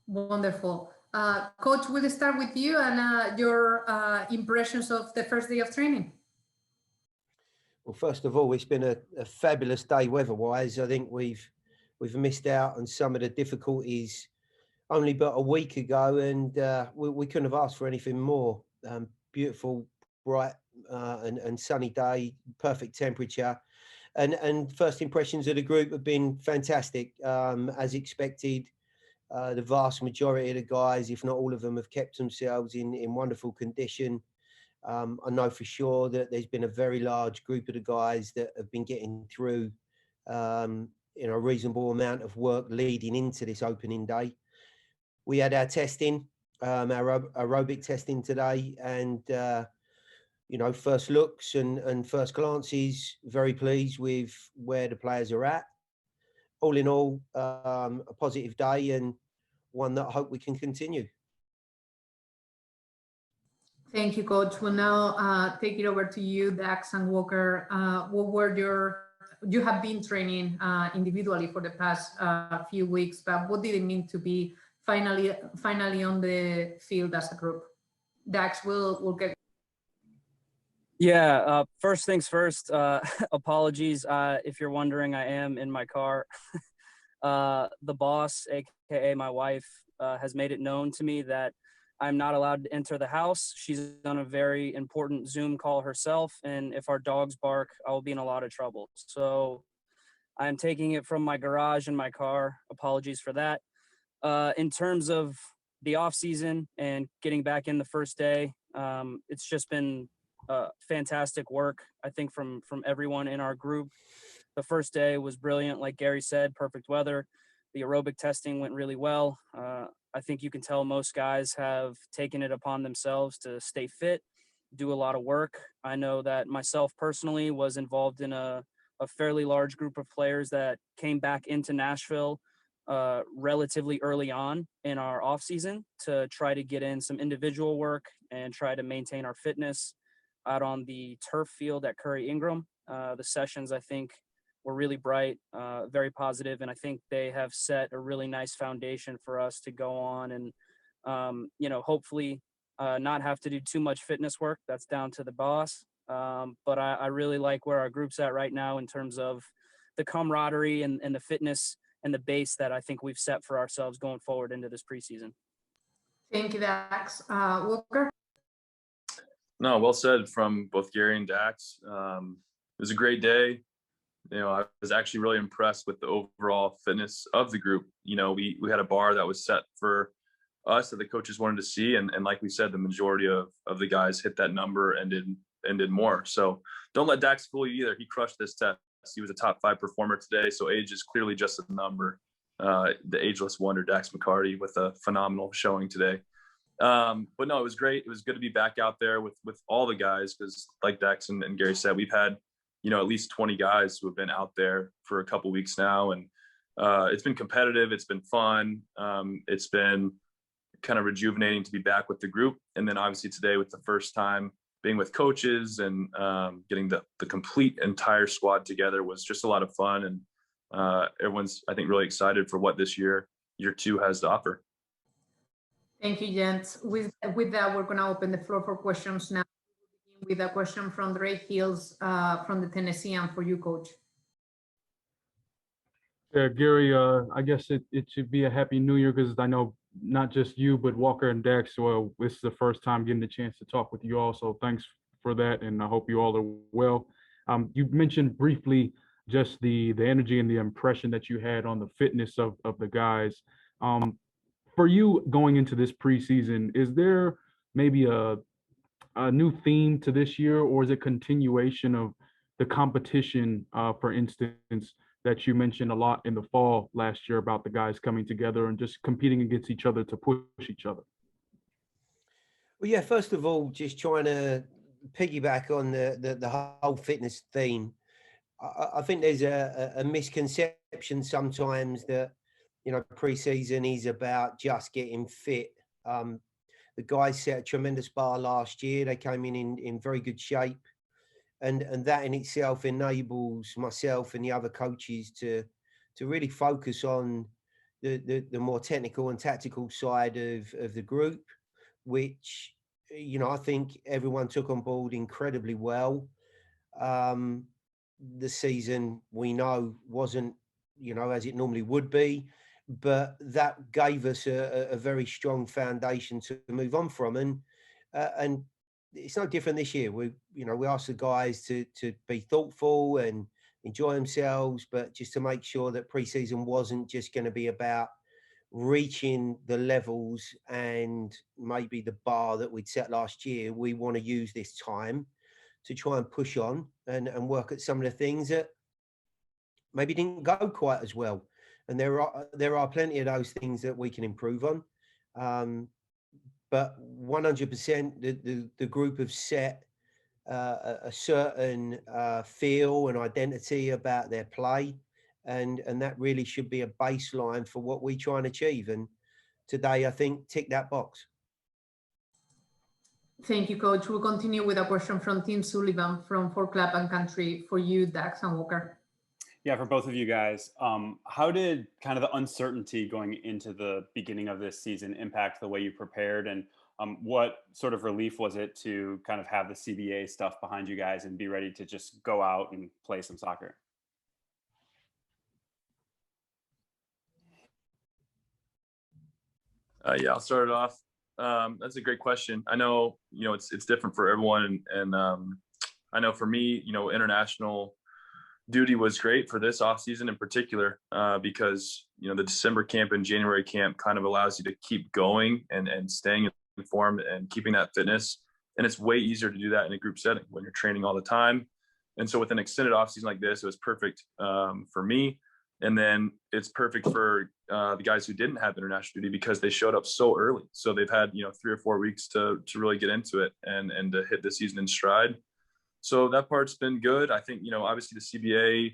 Wonderful. Coach, we'll start with you and your impressions of the first day of training. Well, first of all, it's been a fabulous day weather-wise. I think we've missed out on some of the difficulties only but a week ago, and we couldn't have asked for anything more. Beautiful, bright and sunny day, perfect temperature. And first impressions of the group have been fantastic, as expected. The vast majority of the guys, if not all of them, have kept themselves in wonderful condition. I know for sure that there's been a very large group of the guys that have been getting through a reasonable amount of work leading into this opening day. We had our testing, our aerobic testing today, and first looks and first glances, very pleased with where the players are at. All in all, a positive day and one that I hope we can continue. Thank you, Coach. We'll now take it over to you, Dax and Walker. You have been training individually for the past few weeks, but what did it mean to be finally on the field as a group? Dax, we'll get. Yeah, first things first, apologies. If you're wondering, I am in my car. The boss, AKA my wife, has made it known to me that I'm not allowed to enter the house. She's on a very important Zoom call herself, and if our dogs bark, I will be in a lot of trouble. So I'm taking it from my garage in my car. Apologies for that. In terms of the off season and getting back in the first day, it's just been fantastic work, I think, from everyone in our group. The first day was brilliant, like Gary said, perfect weather. The aerobic testing went really well. I think you can tell most guys have taken it upon themselves to stay fit, do a lot of work. I know that myself personally was involved in a fairly large group of players that came back into Nashville relatively early on in our off season to try to get in some individual work and try to maintain our fitness out on the turf field at Curry Ingram. The sessions, I think, were really bright, very positive, and I think they have set a really nice foundation for us to go on and, hopefully not have to do too much fitness work. That's down to the boss. But I really like where our group's at right now in terms of the camaraderie and the fitness and the base that I think we've set for ourselves going forward into this preseason. Thank you, Dax. Walker? No, well said from both Gary and Dax. It was a great day. I was actually really impressed with the overall fitness of the group. We had a bar that was set for us that the coaches wanted to see. And like we said, the majority of the guys hit that number and did more. So don't let Dax fool you either. He crushed this test. He was a top 5 performer today. So age is clearly just a number. The ageless wonder, Dax McCarty, with a phenomenal showing today. But no, it was great. It was good to be back out there with all the guys, because like Dax and Gary said, we've had at least 20 guys who have been out there for a couple weeks now. And it's been competitive. It's been fun. It's been kind of rejuvenating to be back with the group. And then obviously today, with the first time being with coaches and getting the complete entire squad together, was just a lot of fun. And everyone's, I think, really excited for what this year 2 has to offer. Thank you, gents. With that, we're going to open the floor for questions now. With a question from Ray Hills from the Tennessean for you, Coach. Yeah, Gary, I guess it should be a happy new year, because I know not just you, but Walker and Dax, well, this is the first time getting the chance to talk with you all. So thanks for that. And I hope you all are well. You mentioned briefly just the energy and the impression that you had on the fitness of the guys. For you going into this preseason, is there maybe a new theme to this year, or is it continuation of the competition, for instance, that you mentioned a lot in the fall last year about the guys coming together and just competing against each other to push each other? Well, yeah, first of all, just trying to piggyback on the whole fitness theme. I think there's a misconception sometimes that, preseason is about just getting fit. The guys set a tremendous bar last year. They came in very good shape. And that in itself enables myself and the other coaches to really focus on, the more technical and tactical side of the group, which, you know, I think everyone took on board incredibly well. The season, we know, wasn't, you know, as it normally would be, but that gave us a very strong foundation to move on from. And it's no different this year. We asked the guys to be thoughtful and enjoy themselves, but just to make sure that preseason wasn't just going to be about reaching the levels and maybe the bar that we'd set last year. We want to use this time to try and push on and work at some of the things that maybe didn't go quite as well. And there are plenty of those things that we can improve on. But 100%, the group have set a certain feel and identity about their play, and that really should be a baseline for what we try and achieve. And today, I think, tick that box. Thank you, Coach. We'll continue with a question from Tim Sullivan from For Club and Country for you, Dax and Walker. Yeah, for both of you guys, how did kind of the uncertainty going into the beginning of this season impact the way you prepared? And what sort of relief was it to kind of have the CBA stuff behind you guys and be ready to just go out and play some soccer? Yeah, I'll start it off. That's a great question. I know, you know, it's different for everyone. And I know for me, you know, international duty was great for this off season in particular, because, you know, the December camp and January camp kind of allows you to keep going and staying in form and keeping that fitness. And it's way easier to do that in a group setting when you're training all the time. And so with an extended off season like this, it was perfect for me. And then it's perfect for the guys who didn't have international duty because they showed up so early. So they've had, you know, 3 or 4 weeks to really get into it and to hit the season in stride. So that part's been good. I think, you know, obviously the CBA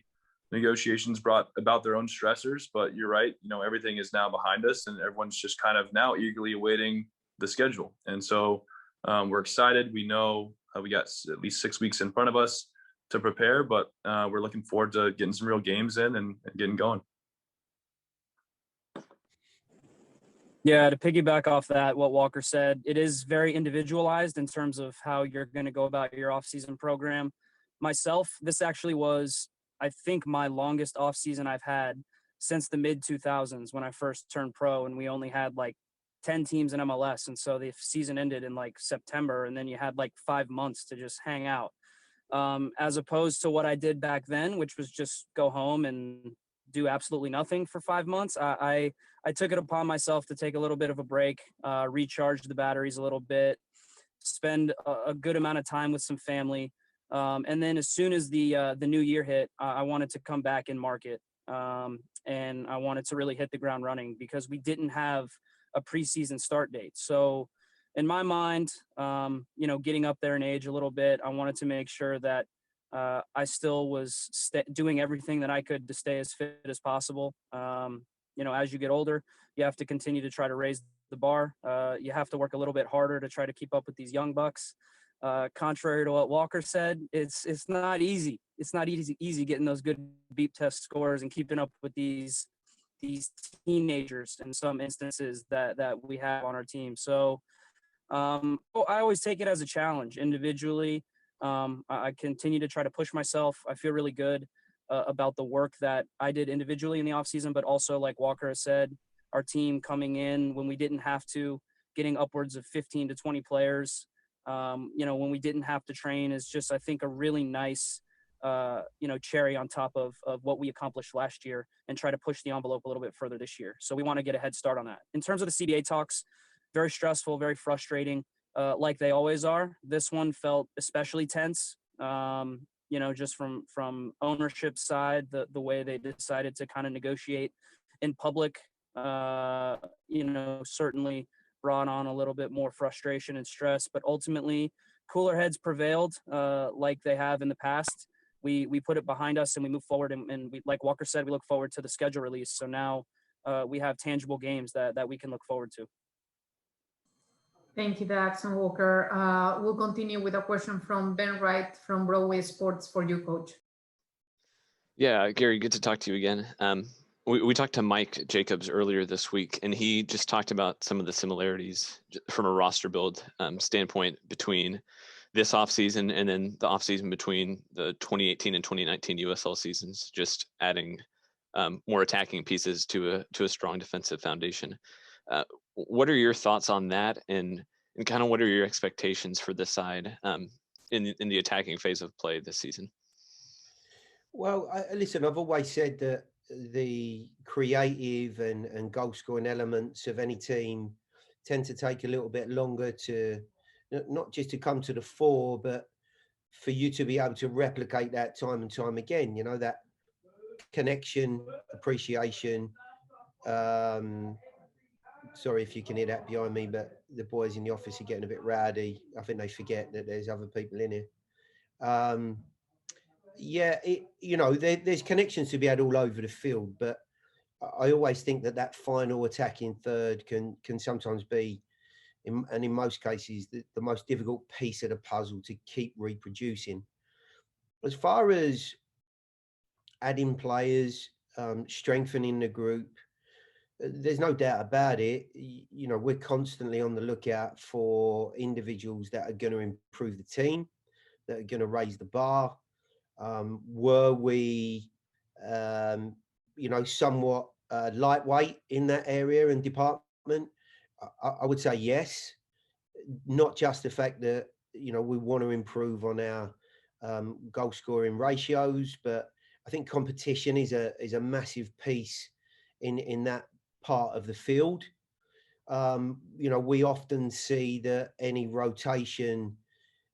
negotiations brought about their own stressors, but you're right. You know, everything is now behind us and everyone's just kind of now eagerly awaiting the schedule. And so we're excited. We know we got at least 6 weeks in front of us to prepare, but we're looking forward to getting some real games in and getting going. Yeah, to piggyback off that, what Walker said, it is very individualized in terms of how you're going to go about your off-season program. Myself, this actually was, I think, my longest off-season I've had since the mid-2000s when I first turned pro, and we only had like 10 teams in MLS. And so the season ended in like September, and then you had like 5 months to just hang out. As opposed to what I did back then, which was just go home and do absolutely nothing for 5 months. I took it upon myself to take a little bit of a break, recharge the batteries a little bit, spend a good amount of time with some family. And then as soon as the new year hit, I wanted to come back and market. And I wanted to really hit the ground running because we didn't have a preseason start date. So in my mind, you know, getting up there in age a little bit, I wanted to make sure that I still was doing everything that I could to stay as fit as possible. You know, as you get older, you have to continue to try to raise the bar. You have to work a little bit harder to try to keep up with these young bucks. Contrary to what Walker said, it's not easy. It's not easy getting those good beep test scores and keeping up with these teenagers in some instances that we have on our team. So I always take it as a challenge individually. I continue to try to push myself. I feel really good about the work that I did individually in the offseason, but also, like Walker has said, our team coming in when we didn't have to, getting upwards of 15 to 20 players, you know, when we didn't have to train is just, I think, a really nice, you know, cherry on top of what we accomplished last year and try to push the envelope a little bit further this year. So we want to get a head start on that. In terms of the CBA talks, very stressful, very frustrating. Like they always are. This one felt especially tense, you know, just from ownership side, the way they decided to kind of negotiate in public, you know, certainly brought on a little bit more frustration and stress, but ultimately cooler heads prevailed, like they have in the past. We put it behind us and we move forward, and we, like Walker said, we look forward to the schedule release. So now we have tangible games that we can look forward to. Thank you, Dax and Walker. We'll continue with a question from Ben Wright from Broadway Sports for you, Coach. Yeah, Gary, good to talk to you again. we talked to Mike Jacobs earlier this week, and he just talked about some of the similarities from a roster build standpoint between this offseason and then the offseason between the 2018 and 2019 USL seasons, just adding more attacking pieces to a strong defensive foundation. What are your thoughts on that, and kind of what are your expectations for this side in the attacking phase of play this season? Well, listen, I've always said that the creative and goal scoring elements of any team tend to take a little bit longer to not just to come to the fore, but for you to be able to replicate that time and time again. You know, that connection, appreciation. Sorry if you can hear that behind me, but the boys in the office are getting a bit rowdy. I think they forget that there's other people in here. Yeah, there's connections to be had all over the field, but I always think that final attacking third can sometimes be, and in most cases, the most difficult piece of the puzzle to keep reproducing. As far as adding players, strengthening the group, there's no doubt about it. You know, we're constantly on the lookout for individuals that are going to improve the team, that are going to raise the bar. Were we, somewhat lightweight in that area and department? I would say yes. Not just the fact that, we want to improve on our goal scoring ratios, but I think competition is a massive piece in that part of the field. We often see that any rotation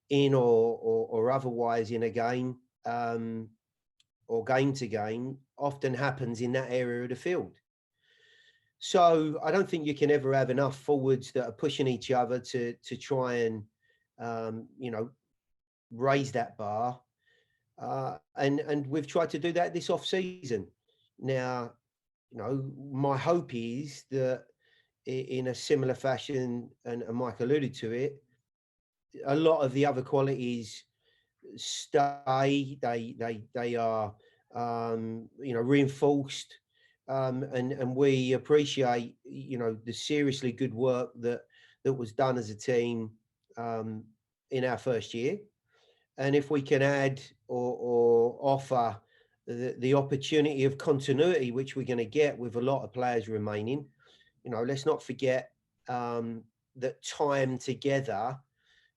in or otherwise in a game or game to game often happens in that area of the field. So I don't think you can ever have enough forwards that are pushing each other to try and raise that bar. And we've tried to do that this off season. Now, my hope is that in a similar fashion, and Mike alluded to it, a lot of the other qualities stay. They are reinforced, and we appreciate the seriously good work that was done as a team in our first year. And if we can add or offer the opportunity of continuity, which we're going to get with a lot of players remaining, let's not forget that time together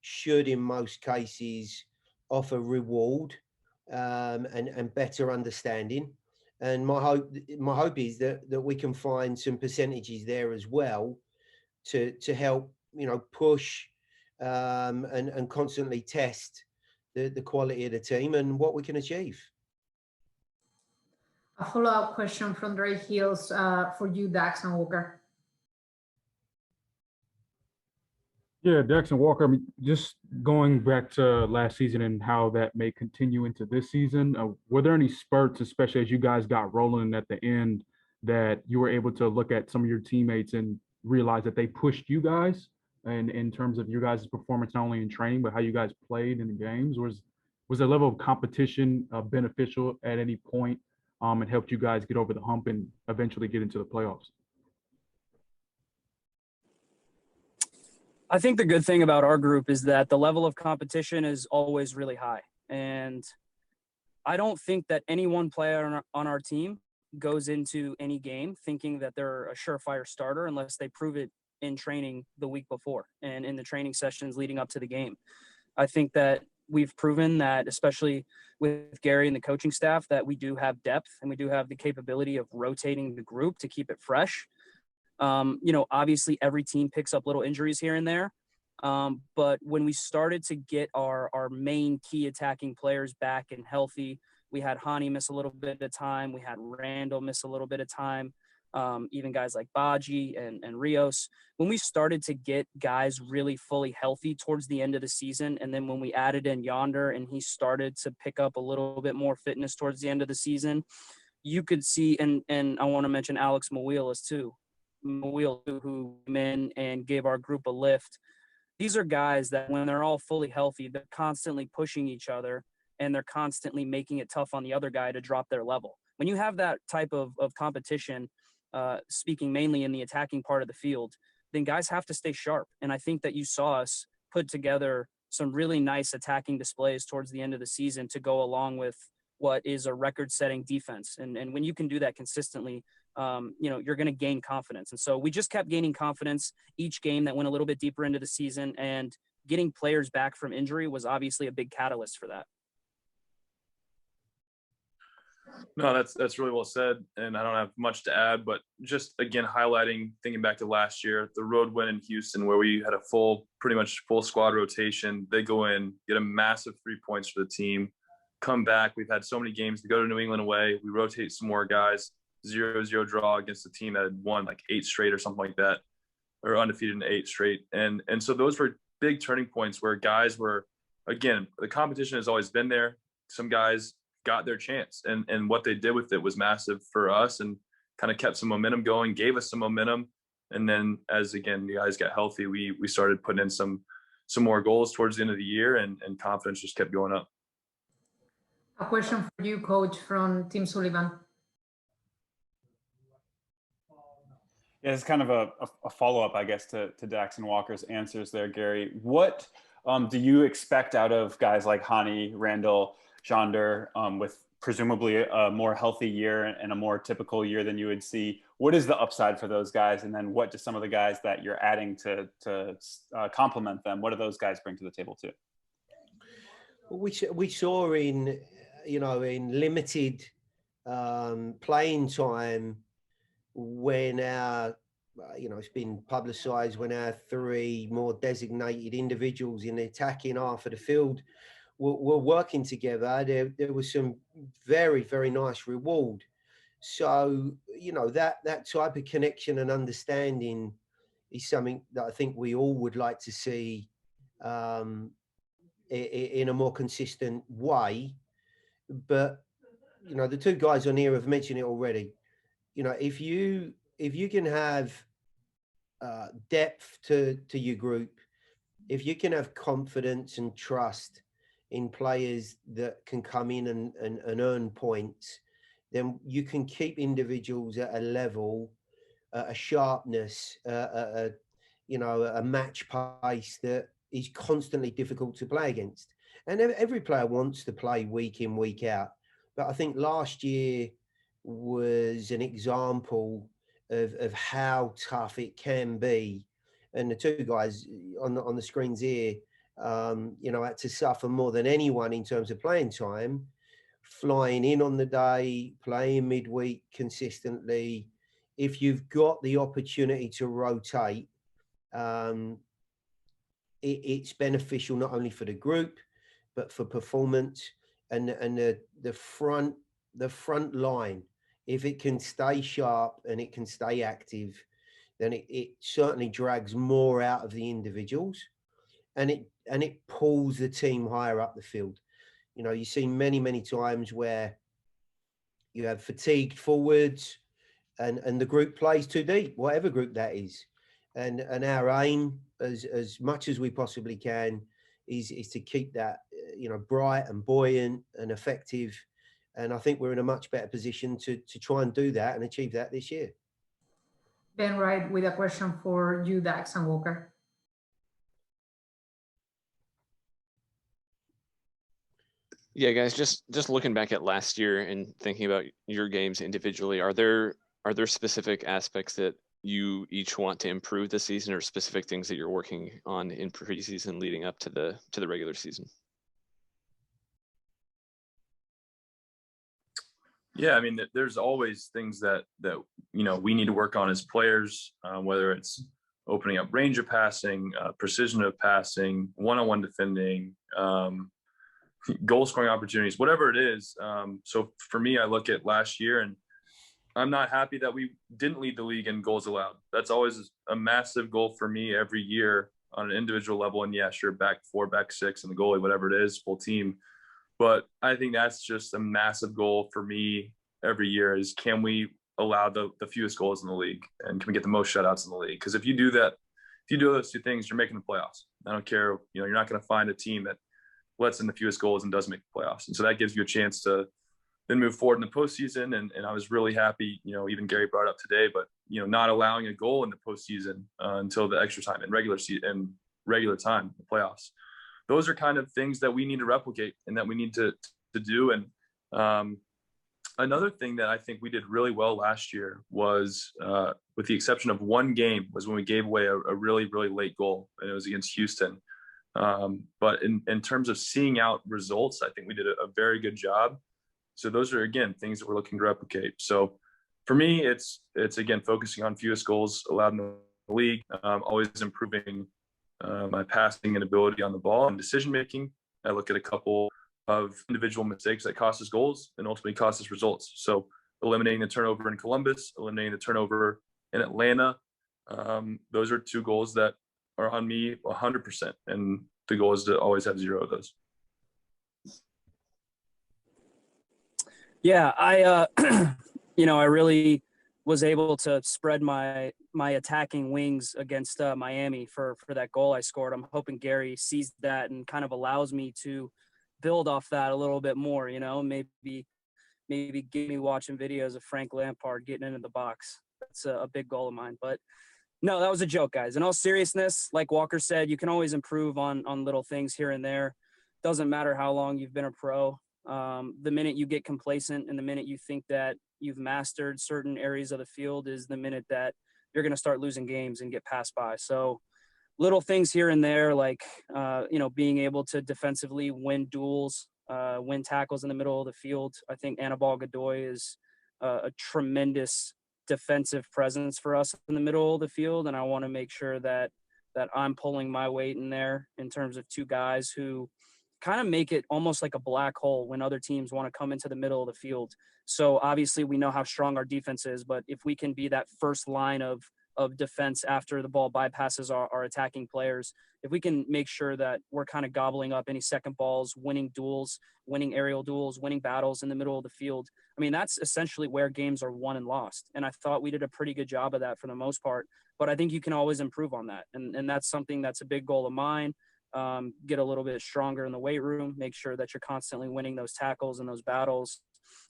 should, in most cases, offer reward and better understanding. And my hope is that we can find some percentages there as well to help push and constantly test the quality of the team and what we can achieve. A follow-up question from Dre Hills for you, Dax and Walker. Yeah, Dax and Walker, I mean, just going back to last season and how that may continue into this season, were there any spurts, especially as you guys got rolling at the end, that you were able to look at some of your teammates and realize that they pushed you guys? And in terms of your guys' performance, not only in training, but how you guys played in the games? Was the level of competition beneficial at any point and helped you guys get over the hump and eventually get into the playoffs? I think the good thing about our group is that the level of competition is always really high. And I don't think that any one player on our team goes into any game thinking that they're a surefire starter unless they prove it in training the week before and in the training sessions leading up to the game. I think that we've proven that, especially with Gary and the coaching staff, that we do have depth and we do have the capability of rotating the group to keep it fresh. Obviously every team picks up little injuries here and there. But when we started to get our main key attacking players back and healthy, we had Hani miss a little bit of time. We had Randall miss a little bit of time. Even guys like Baji and Rios. When we started to get guys really fully healthy towards the end of the season, and then when we added in Yonder and he started to pick up a little bit more fitness towards the end of the season, you could see, and I want to mention Alex Mawilas too. Mawil, who came in and gave our group a lift. These are guys that when they're all fully healthy, they're constantly pushing each other and they're constantly making it tough on the other guy to drop their level. when you have that type of competition, speaking mainly in the attacking part of the field, then guys have to stay sharp. And I think that you saw us put together some really nice attacking displays towards the end of the season to go along with what is a record-setting defense. And when you can do that consistently, you're going to gain confidence. And so we just kept gaining confidence each game that went a little bit deeper into the season, and getting players back from injury was obviously a big catalyst for that. No, that's really well said, and I don't have much to add, but just again highlighting, thinking back to last year, the road win in Houston where we had a pretty much full squad rotation. They go in, get a massive 3 points for the team, come back. We've had so many games to go to New England away. We rotate some more guys, 0-0 draw against a team that had won like 8 straight or something like that, or undefeated in 8 straight. And so those were big turning points where guys were, again, the competition has always been there. Some guys got their chance, and what they did with it was massive for us and kind of kept some momentum going, gave us some momentum. And then as again the guys got healthy, we started putting in some more goals towards the end of the year, and confidence just kept going up. A question for you, Coach, from Tim Sullivan. Yeah, it's kind of a follow-up, I guess, to Dax and Walker's answers there, Gary. What do you expect out of guys like Hani, Randall, Jonder, with presumably a more healthy year and a more typical year than you would see? What is the upside for those guys? And then what do some of the guys that you're adding to complement them, what do those guys bring to the table too? We saw in limited playing time when it's been publicised, when our 3 more designated individuals in the attacking half of the field were working together, there was some very, very nice reward. So, that type of connection and understanding is something that I think we all would like to see in a more consistent way. But, the 2 guys on here have mentioned it already. If you can have depth to your group, if you can have confidence and trust in players that can come in and earn points, then you can keep individuals at a level, a sharpness, a match pace that is constantly difficult to play against. And every player wants to play week in, week out. But I think last year was an example of how tough it can be. And the 2 guys on the screens here, had to suffer more than anyone in terms of playing time, flying in on the day, playing midweek consistently. If you've got the opportunity to rotate, it's beneficial not only for the group, but for performance and the front line. If it can stay sharp and it can stay active, then it certainly drags more out of the individuals, and it pulls the team higher up the field. You see many times where you have fatigued forwards and the group plays too deep, whatever group that is. And our aim, as much as we possibly can, is to keep that bright and buoyant and effective. And I think we're in a much better position to try and do that and achieve that this year. Ben Wright with a question for you, Dax and Walker. Yeah, guys, just looking back at last year and thinking about your games individually, are there specific aspects that you each want to improve this season, or specific things that you're working on in preseason leading up to the regular season? Yeah, I mean, there's always things that we need to work on as players, whether it's opening up range of passing, precision of passing, one-on-one defending, goal scoring opportunities, whatever it is. So for me, I look at last year and I'm not happy that we didn't lead the league in goals allowed. That's always a massive goal for me every year on an individual level. And yeah, sure, back 4, back 6, and the goalie, whatever it is, full team. But I think that's just a massive goal for me every year is, can we allow the fewest goals in the league, and can we get the most shutouts in the league? Because if you do that, if you do those 2 things, you're making the playoffs. I don't care, you're not going to find a team that lets in the fewest goals and doesn't make the playoffs. And so that gives you a chance to, then move forward in the postseason. And I was really happy, even Gary brought it up today, but, not allowing a goal in the postseason until the extra time and regular time, the playoffs. Those are kind of things that we need to replicate and that we need to do. And another thing that I think we did really well last year was, with the exception of one game, was when we gave away a really, really late goal, and it was against Houston. But in terms of seeing out results, I think we did a very good job. So those are, again, things that we're looking to replicate. So for me, it's again, focusing on fewest goals allowed in the league, always improving my passing and ability on the ball and decision-making. I look at a couple of individual mistakes that cost us goals and ultimately cost us results. So eliminating the turnover in Columbus, eliminating the turnover in Atlanta. Those are two goals that are on me 100%. And the goal is to always have 0 of those. Yeah, I I really was able to spread my attacking wings against Miami for that goal I scored. I'm hoping Gary sees that and kind of allows me to build off that a little bit more, maybe get me watching videos of Frank Lampard getting into the box. That's a big goal of mine. But no, that was a joke, guys. In all seriousness, like Walker said, you can always improve on little things here and there. Doesn't matter how long you've been a pro. The minute you get complacent and the minute you think that you've mastered certain areas of the field is the minute that you're going to start losing games and get passed by. So little things here and there, like, being able to defensively win duels, win tackles in the middle of the field. I think Anibal Godoy is a tremendous defensive presence for us in the middle of the field. And I want to make sure that I'm pulling my weight in there in terms of two guys who kind of make it almost like a black hole when other teams want to come into the middle of the field. So obviously we know how strong our defense is, but if we can be that first line of defense after the ball bypasses our attacking players, if we can make sure that we're kind of gobbling up any second balls, winning duels, winning aerial duels, winning battles in the middle of the field, I mean, that's essentially where games are won and lost. And I thought we did a pretty good job of that for the most part, but I think you can always improve on that. And that's something that's a big goal of mine. Get a little bit stronger in the weight room, make sure that you're constantly winning those tackles and those battles.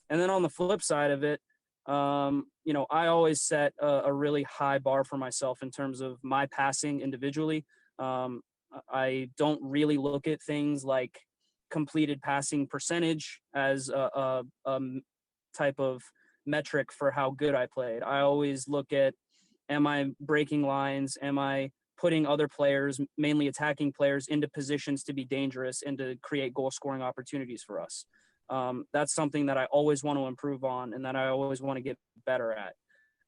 And then on the flip side of it, I always set a really high bar for myself in terms of my passing individually. I don't really look at things like completed passing percentage as a type of metric for how good I played. I always look at, am I breaking lines? Am I putting other players, mainly attacking players, into positions to be dangerous and to create goal scoring opportunities for us? That's something that I always want to improve on and that I always want to get better at.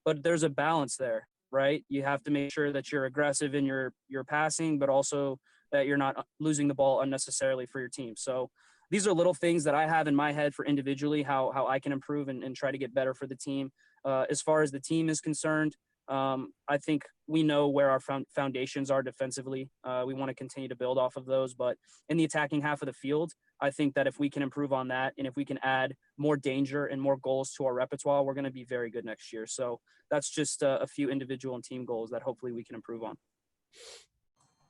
But there's a balance there, right? You have to make sure that you're aggressive in your passing, but also that you're not losing the ball unnecessarily for your team. So these are little things that I have in my head for individually, how I can improve and try to get better for the team. As far as the team is concerned, I think we know where our foundations are defensively. We want to continue to build off of those, but in the attacking half of the field, I think that if we can improve on that and if we can add more danger and more goals to our repertoire, we're going to be very good next year. So that's just a few individual and team goals that hopefully we can improve on.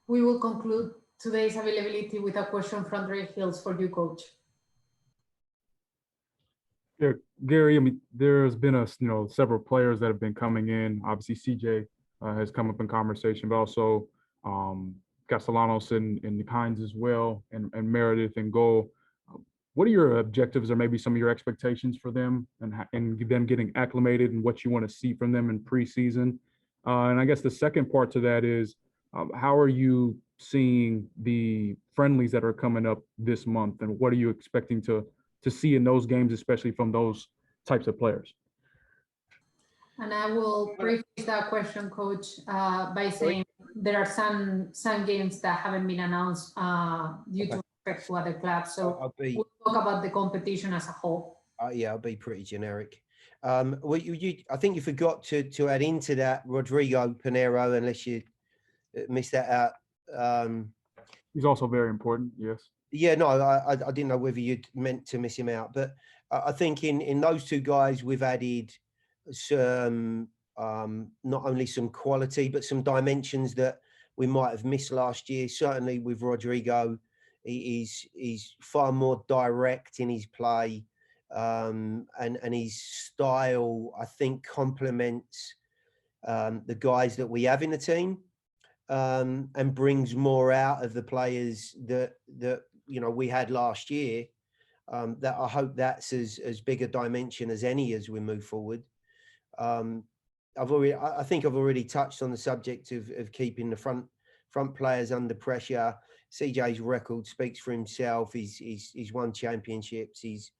We will conclude today's availability with a question from Andre Hills for you, Coach. Yeah, Gary, I mean, there's been several players that have been coming in. Obviously, CJ has come up in conversation, but also Castellanos and Hines as well, and Meredith and goal. What are your objectives or maybe some of your expectations for them and them getting acclimated and what you want to see from them in preseason? And I guess the second part to that is, how are you seeing the friendlies that are coming up this month, and what are you expecting to see in those games, especially from those types of players? And I will preface that question, Coach, by saying there are some games that haven't been announced due to respect to other clubs. So we'll talk about the competition as a whole. Yeah, I'll be pretty generic. I think you forgot to add into that Rodrigo Pinheiro, unless you missed that out. He's also very important, yes. Yeah, no, I didn't know whether you'd meant to miss him out, but I think in those two guys we've added some not only some quality but some dimensions that we might have missed last year. Certainly with Rodrigo, he's far more direct in his play. and his style, I think, complements the guys that we have in the team, and brings more out of the players that we had last year. That I hope that's as big a dimension as any as we move forward. I think I've already touched on the subject of keeping the front players under pressure. CJ's record speaks for himself. He's won championships. He's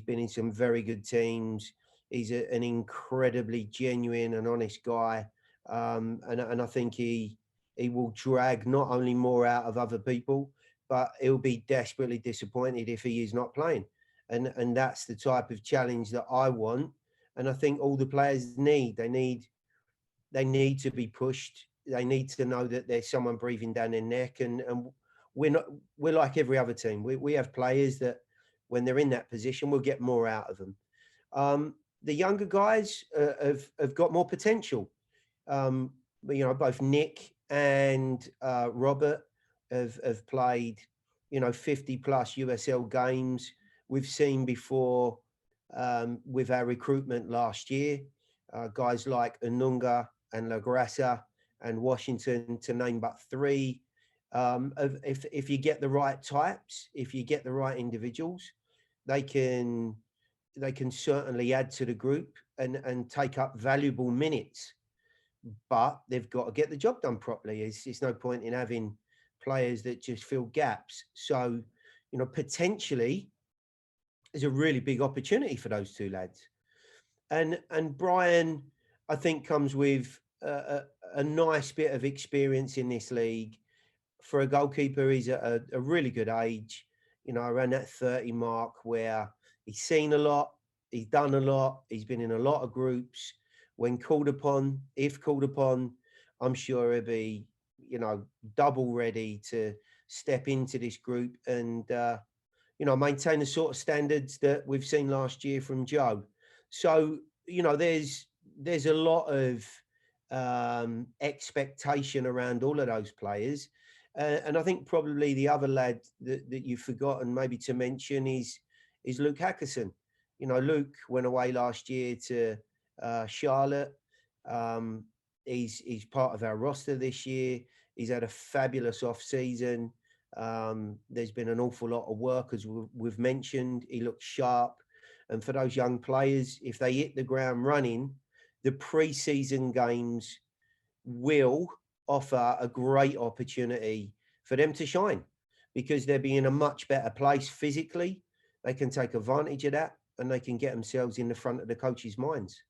been in some very good teams. He's an incredibly genuine and honest guy, and I think he will drag not only more out of other people, but he'll be desperately disappointed if he is not playing. And that's the type of challenge that I want. And I think all the players need. They need to be pushed. They need to know that there's someone breathing down their neck. And we're like every other team. We have players that when they're in that position, we'll get more out of them. The younger guys have got more potential. Both Nick and Robert have played, 50 plus USL games. We've seen before with our recruitment last year, guys like Anunga and La Grassa and Washington, to name but three. If you get the right types, if you get the right individuals, they can certainly add to the group and take up valuable minutes. But they've got to get the job done properly. It's no point in having players that just fill gaps. So, potentially there's a really big opportunity for those two lads. And Brian, I think, comes with a nice bit of experience in this league. For a goalkeeper, he's at a really good age, around that 30 mark, where he's seen a lot, he's done a lot, he's been in a lot of groups. When called upon, if called upon, I'm sure he'll be, double ready to step into this group and, maintain the sort of standards that we've seen last year from Joe. So, there's a lot of expectation around all of those players. And I think probably the other lad that you've forgotten maybe to mention is Luke Hackerson. Luke went away last year to Charlotte. He's part of our roster this year. He's had a fabulous off season. There's been an awful lot of work, as we've mentioned. He looks sharp. And for those young players, if they hit the ground running, the pre-season games will offer a great opportunity for them to shine, because they'll be in a much better place physically. They can take advantage of that, and they can get themselves in the front of the coaches' minds.